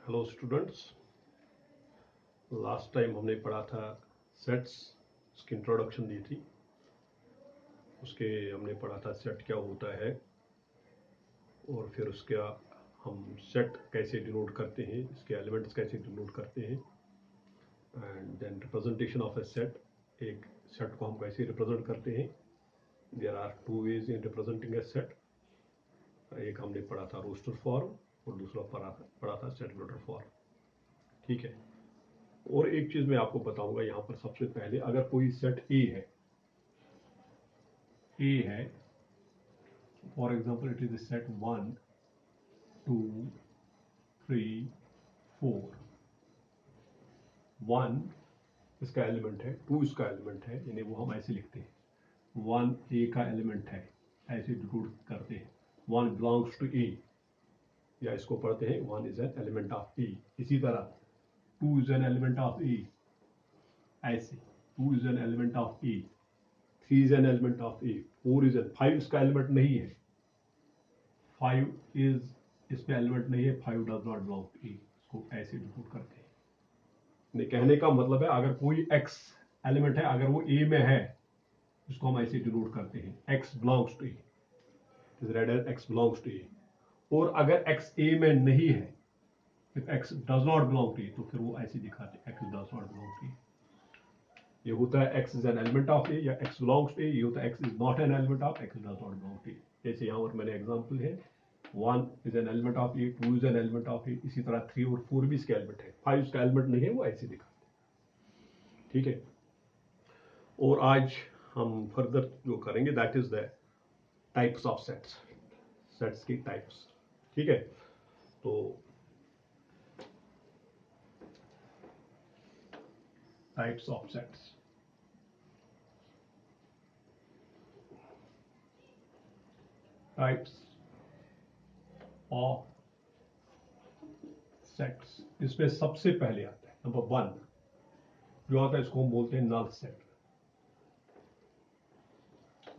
Hello students. Last time हमने पढ़ा था सेट्स, उसकी इंट्रोडक्शन दी थी। उसके हमने पढ़ा था सेट क्या होता है और फिर उसका हम सेट कैसे डिनोट करते हैं, इसके एलिमेंट्स कैसे डिनोट करते हैं, and then representation of a set. एक सेट को हम कैसे रिप्रेजेंट करते हैं। There are two ways in representing a set. एक हमने पढ़ा था रोस्टर फॉर्म और दूसरा पढ़ा था सेट वेक्टर फॉर्म। ठीक है। और एक चीज मैं आपको बताऊंगा यहाँ पर। सबसे पहले अगर कोई सेट ए है, for example it is set 1 2 3 4। 1 इसका एलिमेंट है, 2 इसका एलिमेंट है, यानी वो हम ऐसे लिखते हैं 1 ए का एलिमेंट है, ऐसे डिनोट करते हैं 1 बिलोंग्स टू ए, या इसको पढ़ते हैं 1 इज एन एलिमेंट ऑफ ए। इसी तरह 2 इज एन एलिमेंट ऑफ ए, ऐसे 2 is an element of A, 3 is an element of A, 4 is an, 5 इसका एलिमेंट नहीं है, 5 इज इसमें एलिमेंट नहीं है, 5 डज नॉट बिलोंग टू ए। इसको ऐसे डिनोट करते हैं। कहने का मतलब है अगर कोई x एलिमेंट है, अगर वो a में है, इसको हम ऐसे डिनोट करते हैं x belongs to a, is read as x belongs to a। और अगर x a में नहीं है, if x does not belong to a, तो फिर वो ऐसे दिखाते हैं x does not belong to a। ये होता है x is an element of a या x belongs to a, ये होता है x is not an element of, x does not belong to a। जैसे यहाँ पर मैंने एग्जांपल है 1 is an element of a, 2 is an element of a, इसी तरह 3 और 4 भी इसके एलिमेंट है, 5 इसका एलिमेंट नहीं है, वो ऐसे दिखाते हैं। ठीक है। और आज हम फर्दर जो करेंगे that is the types of sets, sets की टाइप्स। ठीक है। तो types of sets, types of sets, इसमें सबसे पहले आता है नंबर 1 जो आता है, इसको हम बोलते हैं नल सेट।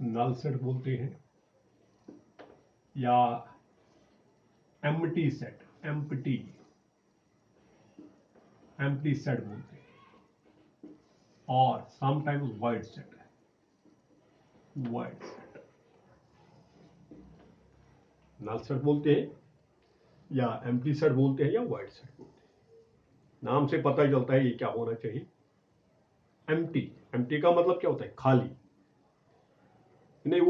नल सेट बोलते हैं या एम्प्टी सेट, एम्प्टी सेट बोलते हैं, और समटाइम्स वाइड सेट है, वाइड सेट नल सेट बोलते हैं या एम्प्टी सेट बोलते हैं या वाइड सेट बोलते हैं। नाम से पता चलता है ये क्या होना चाहिए। एम्प्टी, एम्प्टी का मतलब क्या होता है? खाली, नहीं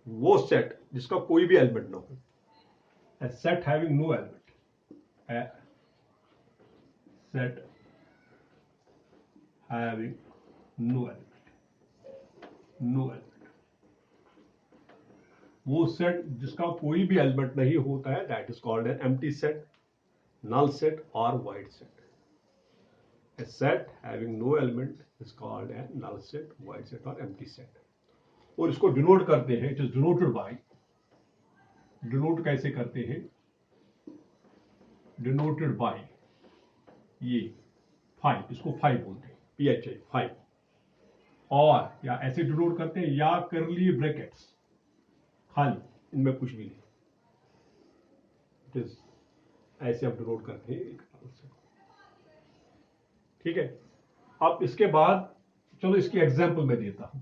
वो सेट जिसका कोई भी एलिमेंट ना हो। A set having no element, a set having no element, no element, वो सेट जिसका कोई भी एलिमेंट नहीं होता है, that is called an empty set, null set और void set. A set having no element is called a null set, void set or empty set। और इसको डिनोट करते हैं, it is denoted by, denote कैसे करते हैं? Denoted by ये 5, इसको 5 बोलते हैं, PHI 5, और या ऐसे डिनोट करते हैं या करली ब्रैकेट्स, खाली, इनमें कुछ भी नहीं, इट इज ऐसे हम डिनोट करते हैं। ठीक है। अब इसके बाद चलो इसकी एग्जाम्पल मैं देता हूं।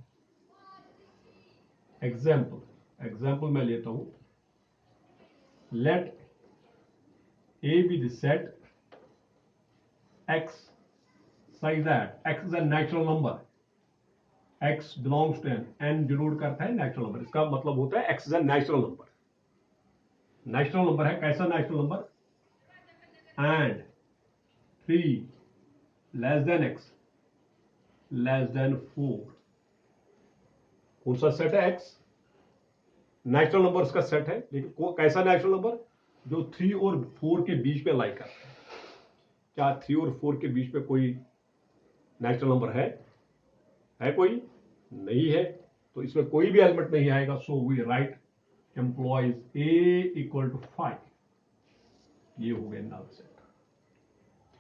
एग्जाम्पल मैं लेता हूं। Let A be the set x such that x is a natural number, x belongs to n denote करता है नेचुरल नंबर। इसका मतलब होता है x is a natural number, natural number है। कैसा natural number? And 3 less than x less than 4। कौन सा सेट है? x नेचुरल नंबर का सेट है, लेकिन कैसा नेचुरल नंबर? जो 3 और 4 के बीच में लाई करता है। क्या 3 और 4 के बीच में कोई नेचुरल नंबर है कोई? नहीं है, तो इसमें कोई भी एलिमेंट नहीं आएगा। So we write employees a equal to 5। ये हो गया नल सेट,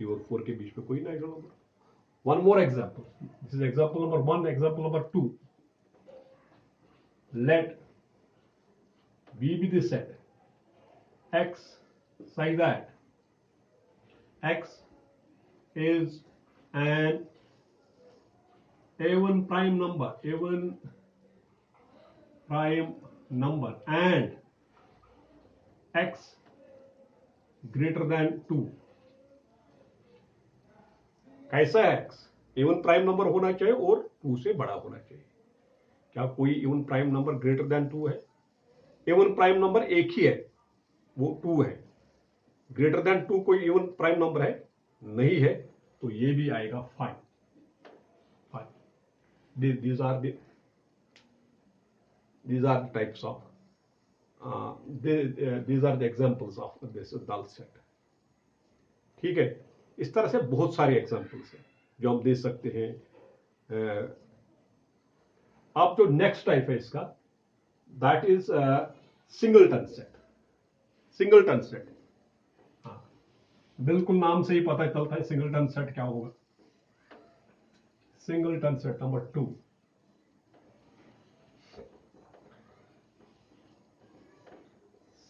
3 और 4 के बीच में कोई natural number. One more example, this is example number 1। Example number 2, let B be the set x such that x is an even prime number and x greater than 2। कैसा है x? Even prime number होना चाहिए और 2 से बड़ा होना चाहिए। क्या कोई even prime number greater than 2 है? इवन प्राइम नंबर एक ही है, वो 2 है। ग्रेटर देन 2 कोई इवन प्राइम नंबर है? नहीं है, तो ये भी आएगा 5। These are the types of these are the examples of this null set। ठीक है, इस तरह से बहुत सारे एग्जांपल्स हैं जो हम दे सकते हैं। अब जो नेक्स्ट टाइप है इसका, that is singleton set. Singleton set, हाँ, बिल्कुल नाम से ही पता चलता है सिंगलटन सेट क्या होगा। Singleton set number 2,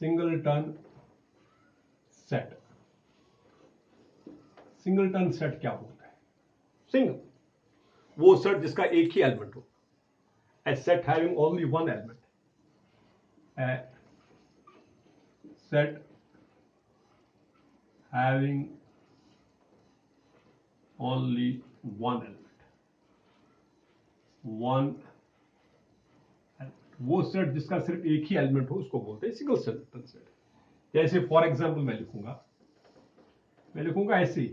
singleton set. Singleton set क्या होता है? सिंगल, वो सेट जिसका एक ही एलिमेंट हो। A set having only one element, a set having only one element, वो सेट जिसका सिर्फ एक ही एलिमेंट हो उसको बोलते हैं सिंगल सेट। जैसे फॉर एग्जांपल मैं लिखूंगा ऐसे,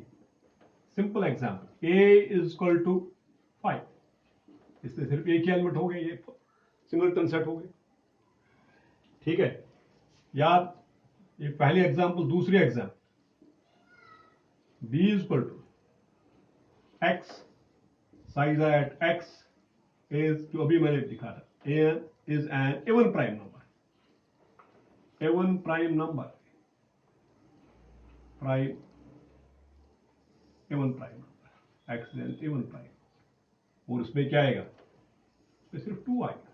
simple example, a is equal to 5। इससे सिर्फ एक ही एलिमेंट हो गए, ये सिंगलटन सेट हो गए। ठीक है, याद, ये पहली एग्जांपल। दूसरी example, b is equal to x such that x is, जो अभी मैंने लिखा था, a is an even prime number, x is an even prime, और उसमें क्या आएगा? उसमें सिर्फ 2 आएगा।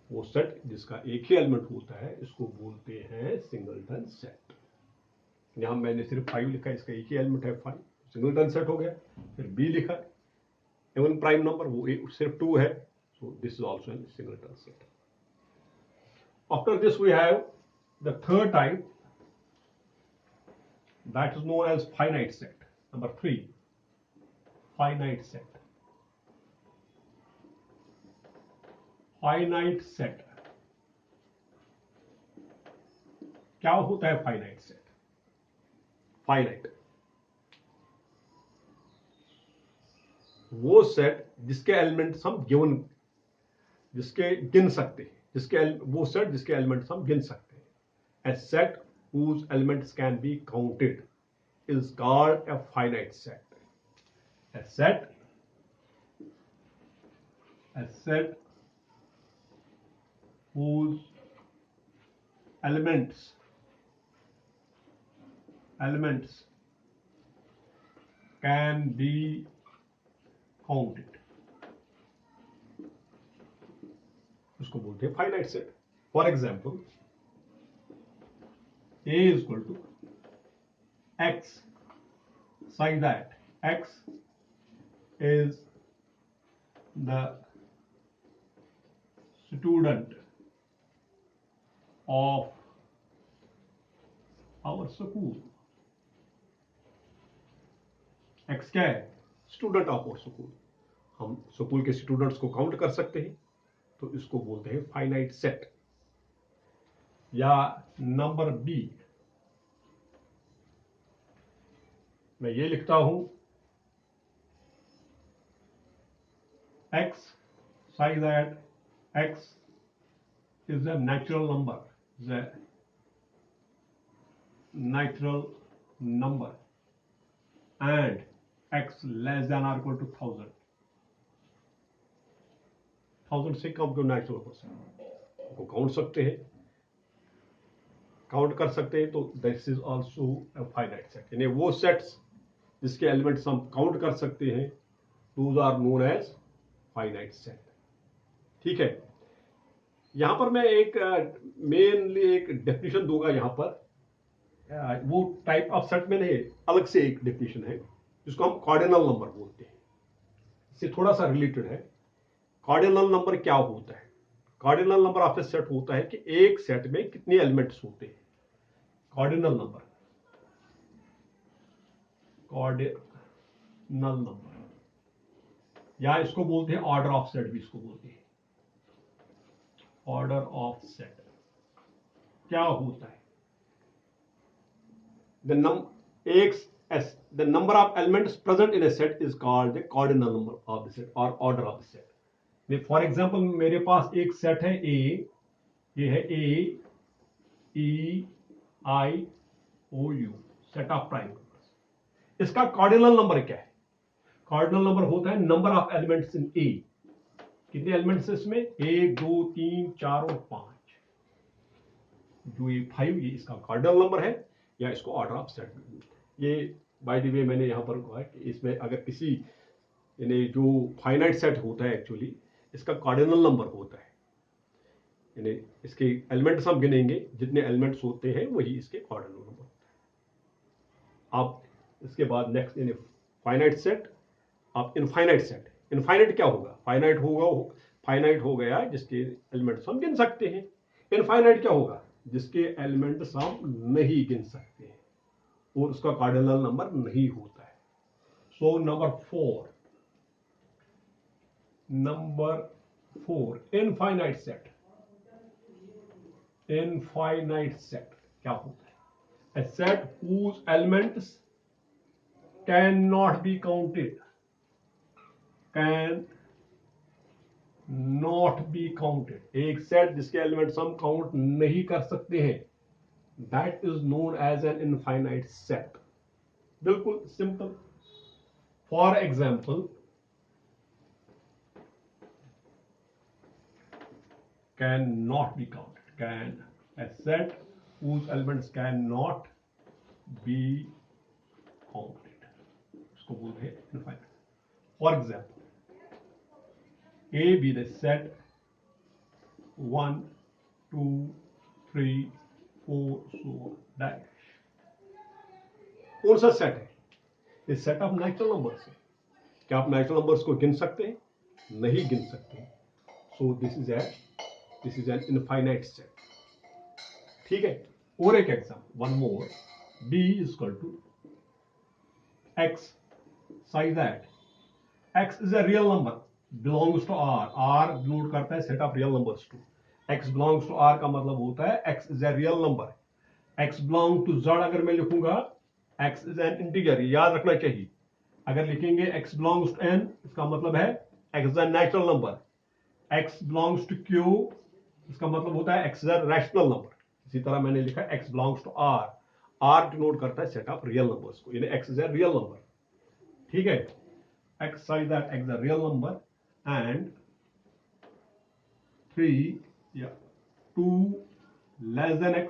वो सेट जिसका एक ही एलिमेंट होता है इसको बोलते हैं सिंगलटन सेट। यहां मैंने सिर्फ 5 लिखा है, इसका एक ही एलिमेंट है 5, सिंगलटन सेट हो गया। फिर b लिखा, इवन प्राइम नंबर, वो सिर्फ 2 है, so this is also a singleton set। After this we have the third type, that is known as finite set। Number 3, finite set। finite set क्या होता है? फाइनाइट सेट, फाइनाइट वो set जिसके एलिमेंट्स हम गिन सकते हैं, वो सेट जिसके एलिमेंट्स हम गिन सकते हैं। ए set whose elements can be counted is called a finite set। A set whose elements can be counted, उसको बोलते हैं finite set. For example, a is equal to x such that x is the student of our school। x क्या है? Student of our school. हम school के students को count कर सकते हैं, तो इसको बोलते हैं फाइनाइट सेट। या नंबर बी, मैं ये लिखता हूं, x such that x is a natural number and x less than or equal to 1000 से कम जो नेचुरल पर्सन को काउंट कर सकते हैं, तो this is also a finite set. यानी वो सेट्स जिसके एलिमेंट्स हम काउंट कर सकते हैं, those are known as finite set. ठीक है, यहां पर मैं एक मेनली एक डेफिनेशन दूंगा यहां पर वो टाइप ऑफ सेट में नहीं, अलग से एक डेफिनेशन है जिसको हम कार्डिनल नंबर बोलते हैं, इससे थोड़ा सा रिलेटेड है। कार्डिनल नंबर क्या होता है? Cardinal number of a set होता है कि एक सेट में कितने एलिमेंट्स होते हैं। कार्डिनल नंबर, कार्डिनल नंबर, या इसको बोलते हैं ऑर्डर ऑफ सेट भी इसको बोलते हैं। ऑर्डर ऑफ सेट क्या होता है? The number of elements present in a set is called the cardinal number of the set or order of the set. For example मेरे पास एक सेट है ए, ये है a e i o u, set of prime numbers. इसका cardinal number क्या है? Cardinal number होता है number of elements in A. कितने एलिमेंट्स इसमें? 1 2 3 4 और 5, जो ये 5, ये इसका कार्डिनल नंबर है, या इसको ऑर्डर ऑफ सेट में। ये बाय द वे मैंने यहां पर कहा कि इसमें अगर किसी यानी जो फाइनाइट सेट होता है एक्चुअली इसका कार्डिनल नंबर होता है, यानी इसके एलिमेंट्स हम गिनेंगे, जितने एलिमेंट्स होते हैं वही इसके कार्डिनल नंबर होता है। आप इसके बाद नेक्स्ट यानी फाइनाइट सेट, आप इनफाइनाइट सेट। इनफाइनाइट क्या होगा? फाइनाइट होगा, फाइनाइट हो गया जिसके एलिमेंट्स हम गिन सकते हैं। इनफाइनाइट क्या होगा? जिसके एलिमेंट्स हम नहीं गिन सकते हैं और उसका कार्डिनल नंबर नहीं होता है। So number 4, infinite set. Infinite set क्या होता है? A set whose elements cannot be counted, can not be counted. एक सेट जिसके एलिमेंट्स हम काउंट नहीं कर सकते हैं, that is known as an infinite set. बिल्कुल simple. For example, can not be counted, can a set whose elements cannot be counted, इसको बोलते हैं infinite. For example, A be the set 1 2 3 4 so dash। कौन सा set है? ये set of natural numbers है। क्या आप नेचुरल नंबर्स को गिन सकते हैं? नहीं गिन सकते। So this is an infinite set. ठीक है। और एक example, one more, b is equal to x such that x is a real number belongs to R। R denote करता है set of real numbers too. x belongs to R का मतलब होता है x is a real number। x belong to Z अगर मैं लिखूंगा, x is an integer, याद रखना चाहिए। अगर लिखेंगे x belongs to n, इसका मतलब है x is a natural number। x belongs to Q, इसका मतलब होता है x is a rational number। इसी तरह मैंने लिखा x belongs to R। R denote करता है सेट ऑफ रियल नंबर्स को, यानी x is a real number। ठीक है। x such that x is a real number and 3 या 2 less than x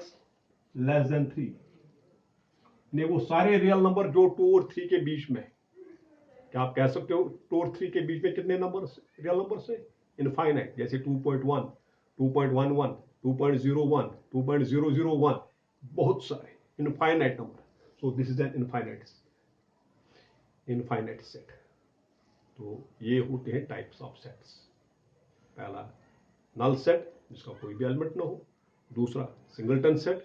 less than 3, ने वो सारे रियल नंबर जो 2 और 3 के बीच में। क्या आप कह सकते हो 2 और 3 के बीच में कितने नंबर रियल नंबर से? इनफाइनाइट। जैसे 2.1 2.11 2.01 2.001, बहुत सारे infinite number. So this is an infinite set. तो ये होते हैं टाइप्स ऑफ सेट्स। पहला नल सेट जिसका कोई भी एलिमेंट ना हो, दूसरा सिंगलटन सेट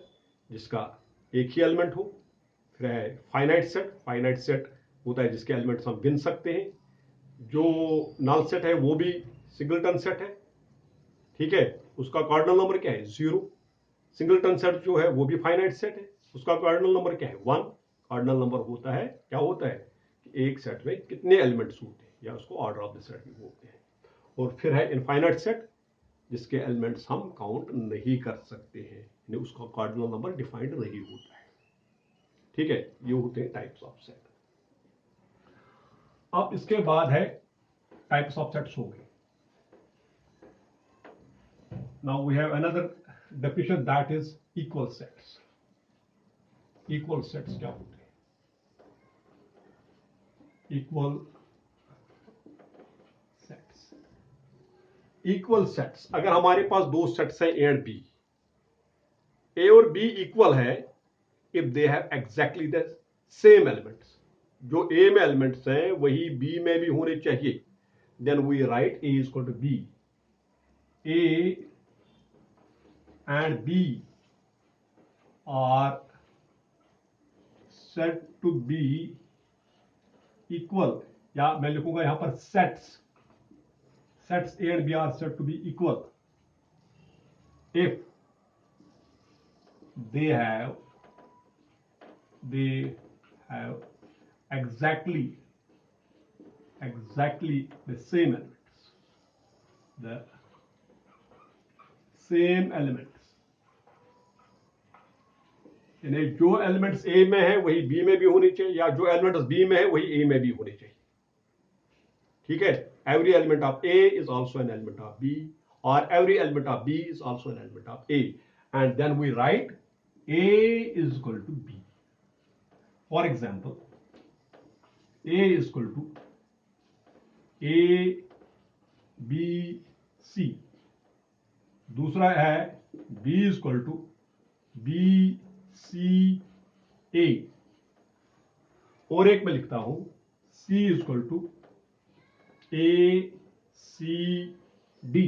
जिसका एक ही एलिमेंट हो, फिर है फाइनाइट सेट। फाइनाइट सेट होता है जिसके एलिमेंट्स हम गिन सकते हैं। जो नल सेट है वो भी सिंगलटन सेट है। ठीक है। उसका कार्डिनल नंबर क्या है? 0। सिंगलटन सेट जो है वो भी फाइनाइट सेट है, उसका कार्डिनल नंबर क्या है? 1। कार्डिनल नंबर होता है, क्या होता है कि एक सेट में कितने एलिमेंट्स होते हैं, या उसको ऑर्डर ऑफ द सेट भी बोलते हैं। और फिर है इनफाइनाइट सेट जिसके एलिमेंट्स हम काउंट नहीं कर सकते हैं, यानी उसका कार्डिनल नंबर डिफाइंड नहीं होता है। ठीक है। ये होते हैं टाइप्स ऑफ सेट। अब इसके बाद है टाइप्स ऑफ सेट्स हो गए। Now we have another definition, that is equal sets. Equal sets क्या होते हैं? इक्वल सेट्स, इक्वल सेट्स अगर हमारे पास दो सेट्स हैं ए और बी, ए और बी इक्वल है, if they have exactly the same elements. जो A में elements हैं वही B में भी होने चाहिए. Then we write A is equal to B. A and B are said to be equal, या मैं लिखूंगा यहां पर sets A and B are said to be equal if they have exactly the same elements. The same elements. यानी जो elements ए में है वही बी में भी होनी चाहिए, या जो एलिमेंट्स बी में है वही ए में भी होने चाहिए. ठीक है. Every element of A is also an element of B, और every element of B is also an element of A, and then we write A is equal to B. For example, A is equal to A B C. दूसरा है B is equal to B C A, और एक मैं लिखता हूं C is equal to A C D.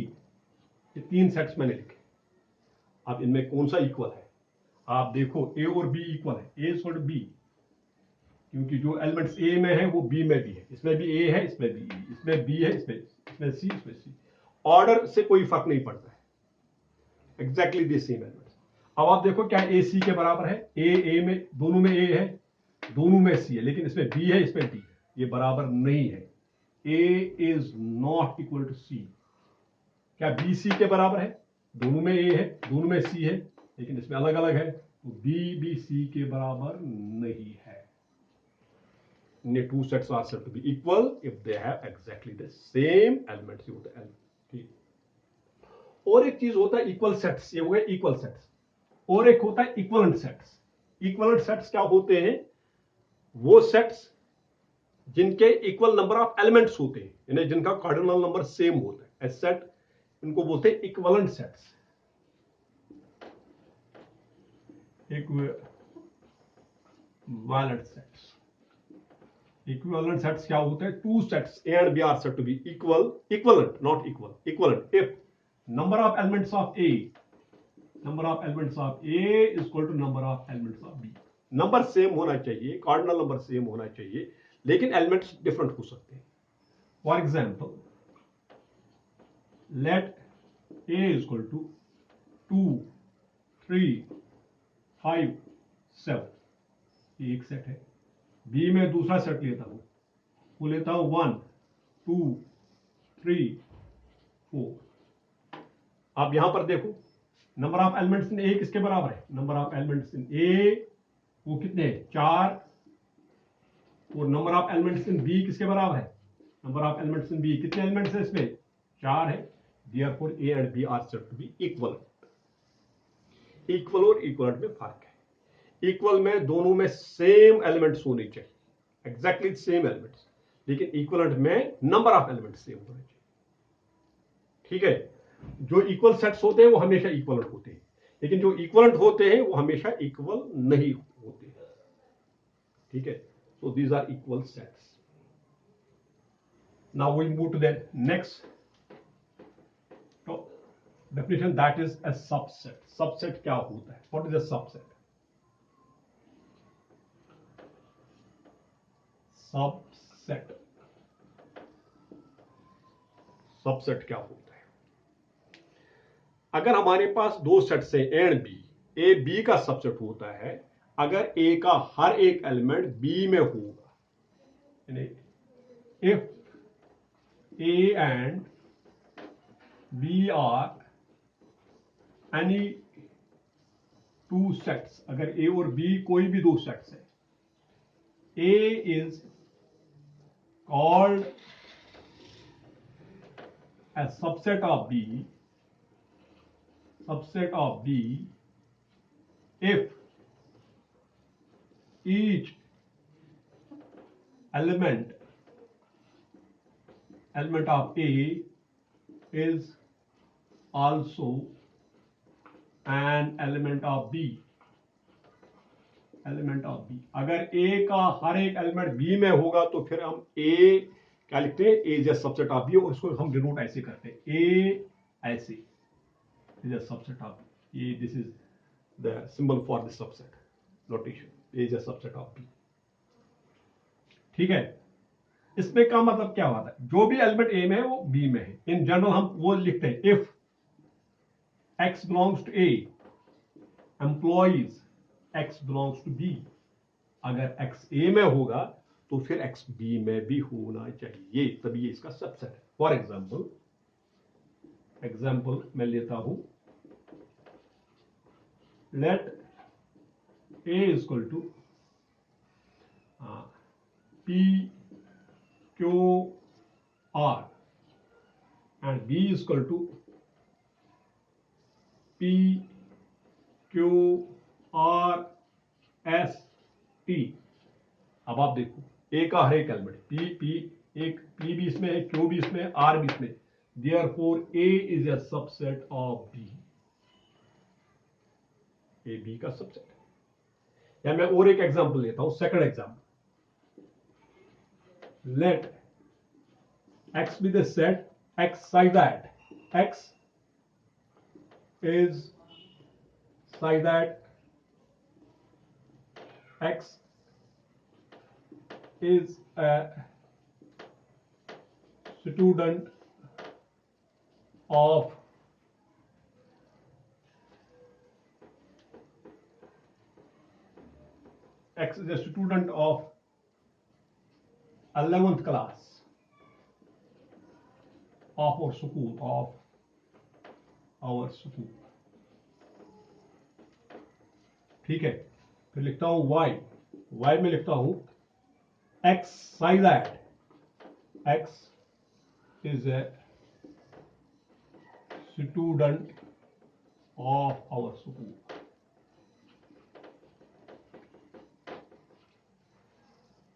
ये तीन sets मैंने लिखे. अब इनमें कौन सा इक्वल है? आप देखो ए और बी इक्वल है. A is equal to B, क्योंकि जो एलिमेंट्स ए में है वो बी में भी है. इसमें भी ए है, इसमें भी ए, इसमें बी है, इसमें सी, इसमें सी. ऑर्डर से कोई फर्क नहीं पड़ता है. Exactly the same elements. अब आप देखो क्या ए सी के बराबर है? ए में, दोनों में ए है, दोनों में सी है, लेकिन इसमें बी है, इसमें डी है. ये बराबर नहीं है. A is not equal to सी. क्या बी सी के बराबर है? दोनों में ए है, दोनों में सी है, लेकिन इसमें अलग अलग है. तो बी सी के बराबर नहीं है. Two sets are said to be equal if they have exactly the same elements. ठीक. और एक चीज होता है इक्वल सेट्स. ये हो गए इक्वल सेट्स. और एक होता है इक्वलेंट सेट्स. इक्वलेंट सेट्स क्या होते हैं? वो सेट्स जिनके इक्वल नंबर ऑफ एलिमेंट्स होते हैं, यानी जिनका कार्डिनल नंबर सेम होता है. एज सेट इनको बोलते हैं equivalent sets. Equivalent sets. Equivalent sets क्या होते हैं? Two sets A and B are said to be equivalent, not equal, equivalent if number of elements of A is equal to number of elements of B. Number same होना चाहिए, cardinal number same होना चाहिए, लेकिन elements different हो सकते हैं. For example, let A is equal to 2, 3, 5, 7. ये एक सेट है. B में दूसरा सेट लेता हूं, वो लेता हूं 1, 2, 3, 4. आप यहां पर देखो number of elements in A किसके बराबर है? Number of elements in A वो कितने हैं? 4. और number of elements in B किसके बराबर है? Number of elements in B कितने एलिमेंट्स हैं इसमें? 4 है. Therefore A and B are said to be equal. Equal और इक्वलेंट में फर्क है. इक्वल में दोनों में सेम एलिमेंट्स होने चाहिए, एग्जैक्टली सेम एलिमेंट्स, लेकिन इक्वलेंट में नंबर ऑफ एलिमेंट्स सेम होने चाहिए. ठीक है. जो इक्वल सेट्स होते हैं वो हमेशा इक्वलेंट होते हैं, लेकिन जो इक्वलेंट होते हैं वो हमेशा इक्वल नहीं होते हैं. ठीक है. So these are equal sets. Now we move to the next definition, that is a subset. Subset क्या होता है? What is a subset? Subset क्या होता है? अगर हमारे पास दो सेट्स हैं A and B, A B का सबसेट होता है अगर ए का हर एक एलिमेंट बी में होगा. If A and B are any two sets, अगर ए और बी कोई भी दो सेट्स है, A is called a subset of B if each element of A is also an element of B. Element of B. अगर A का हर एक element B में होगा तो फिर हम ए क्या लिखते हैं, A is a subset of B, और इसको हम डिनोट ऐसे करते हैं, ए ऐसे is a subset of B. ये this is the symbol for the subset notation, A is a subset of B. ठीक है, इसमें का मतलब क्या होता है, जो भी एलिमेंट ए में है वो बी में है। इन जनरल हम वो लिखते हैं, if x belongs to A, employees x belongs to B। अगर x A में होगा तो फिर x B में भी होना चाहिए, तभी ये इसका सबसेट है। फॉर एग्जाम्पल मैं लेता हूं, let A equal to P Q R and B equal to P Q R S T। अब आप देखो, ए का हर एक एलिमेंट पी एक पी भी इसमें है, क्यू भी इसमें है, आर भी इसमें, therefore A is a subset of B. A B का सबसेट है। या मैं और एक एग्जांपल लेता हूं, second example, let X be the set X such that x is such that x is a student of x is a student of 11th class of our school। ठीक है, फिर लिखता हूं y में लिखता हूं x such that x is a student of our school।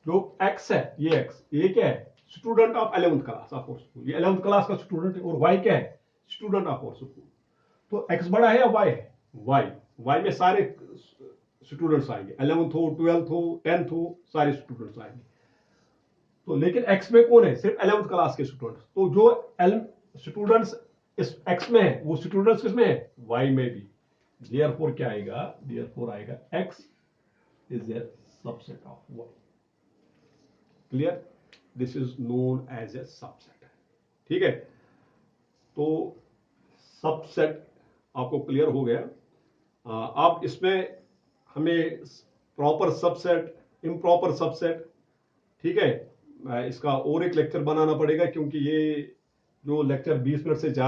जो x है, ये क्या है, student of 11th class of our school. ये 11th क्लास का स्टूडेंट है, और y क्या है, स्टूडेंट ऑफ आवर स्कूल। तो x बड़ा है या y है, y में सारे स्टूडेंट्स आएंगे, 11th हो, 12th हो, 10th हो, सारे स्टूडेंट्स आएंगे। तो लेकिन x में कौन है, सिर्फ 11th क्लास के स्टूडेंट्स। तो जो स्टूडेंट्स इस x में है, वो स्टूडेंट्स किसमें है, y में भी। देयरफॉर क्या आएगा, देयरफॉर आएगा x is a subset of y। Clear, this is known as a subset. ठीक है, तो सबसेट आपको क्लियर हो गया। अब इसमें हमें प्रॉपर सबसेट, इम्प्रॉपर सबसेट, ठीक है, इसका और एक लेक्चर बनाना पड़ेगा, क्योंकि ये जो लेक्चर 20 मिनट से ज्यादा